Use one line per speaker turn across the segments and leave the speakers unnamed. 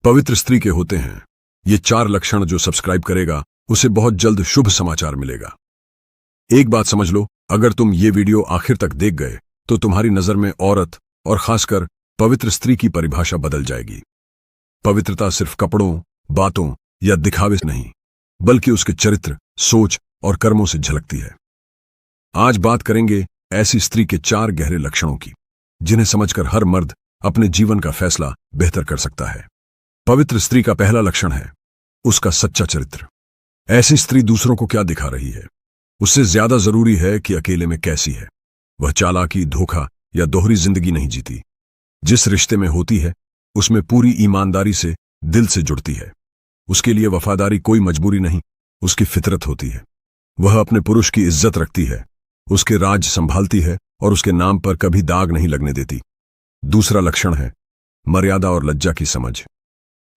पवित्र स्त्री के होते हैं ये 4 लक्षण जो सब्सक्राइब करेगा उसे बहुत जल्द शुभ समाचार मिलेगा। एक बात समझ लो, अगर तुम ये वीडियो आखिर तक देख गए तो तुम्हारी नजर में औरत और खासकर पवित्र स्त्री की परिभाषा बदल जाएगी। पवित्रता सिर्फ कपड़ों, बातों या दिखावे से नहीं, बल्कि उसके चरित्र, सोच और कर्मों से झलकती है। आज बात करेंगे ऐसी स्त्री के 4 गहरे लक्षणों की, जिन्हें समझकर हर मर्द अपने जीवन का फैसला बेहतर कर सकता है। पवित्र स्त्री का पहला लक्षण है उसका सच्चा चरित्र। ऐसी स्त्री दूसरों को क्या दिखा रही है, उससे ज्यादा जरूरी है कि अकेले में कैसी है। वह चालाकी, धोखा या दोहरी जिंदगी नहीं जीती। जिस रिश्ते में होती है उसमें पूरी ईमानदारी से, दिल से जुड़ती है। उसके लिए वफादारी कोई मजबूरी नहीं, उसकी फितरत होती है। वह अपने पुरुष की इज्जत रखती है, उसके राज संभालती है और उसके नाम पर कभी दाग नहीं लगने देती। दूसरा लक्षण है मर्यादा और लज्जा की समझ।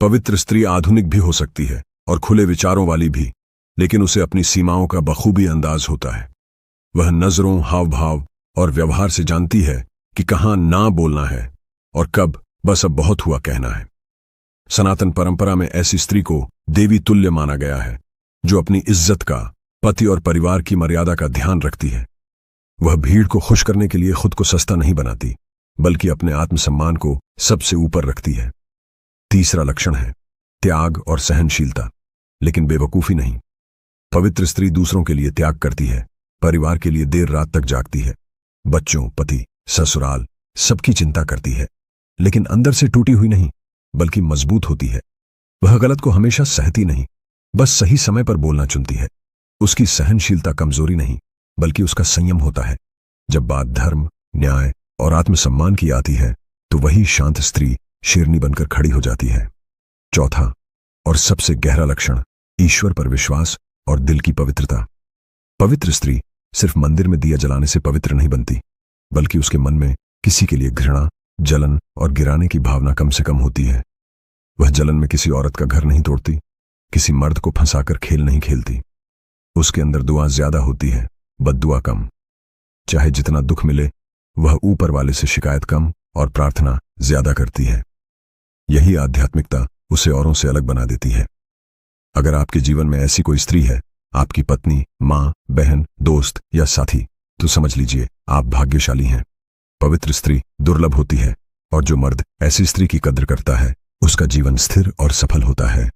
पवित्र स्त्री आधुनिक भी हो सकती है और खुले विचारों वाली भी, लेकिन उसे अपनी सीमाओं का बखूबी अंदाज होता है। वह नजरों, हाव भाव और व्यवहार से जानती है कि कहां ना बोलना है और कब बस अब बहुत हुआ कहना है। सनातन परंपरा में ऐसी स्त्री को देवी तुल्य माना गया है, जो अपनी इज्जत का, पति और परिवार की मर्यादा का ध्यान रखती है। वह भीड़ को खुश करने के लिए खुद को सस्ता नहीं बनाती, बल्कि अपने आत्मसम्मान को सबसे ऊपर रखती है। तीसरा लक्षण है त्याग और सहनशीलता, लेकिन बेवकूफी नहीं। पवित्र स्त्री दूसरों के लिए त्याग करती है, परिवार के लिए देर रात तक जागती है, बच्चों, पति, ससुराल सबकी चिंता करती है, लेकिन अंदर से टूटी हुई नहीं, बल्कि मजबूत होती है। वह गलत को हमेशा सहती नहीं, बस सही समय पर बोलना चुनती है। उसकी सहनशीलता कमजोरी नहीं, बल्कि उसका संयम होता है। जब बात धर्म, न्याय और आत्मसम्मान की आती है तो वही शांत स्त्री शेरनी बनकर खड़ी हो जाती है। चौथा और सबसे गहरा लक्षण ईश्वर पर विश्वास और दिल की पवित्रता। पवित्र स्त्री सिर्फ मंदिर में दिया जलाने से पवित्र नहीं बनती, बल्कि उसके मन में किसी के लिए घृणा, जलन और गिराने की भावना कम से कम होती है। वह जलन में किसी औरत का घर नहीं तोड़ती, किसी मर्द को फंसाकर खेल नहीं खेलती। उसके अंदर दुआ ज्यादा होती है, बद्दुआ कम। चाहे जितना दुख मिले, वह ऊपर वाले से शिकायत कम और प्रार्थना ज्यादा करती है। यही आध्यात्मिकता उसे औरों से अलग बना देती है। अगर आपके जीवन में ऐसी कोई स्त्री है, आपकी पत्नी, मां, बहन, दोस्त या साथी, तो समझ लीजिए आप भाग्यशाली हैं। पवित्र स्त्री दुर्लभ होती है और जो मर्द ऐसी स्त्री की कद्र करता है उसका जीवन स्थिर और सफल होता है।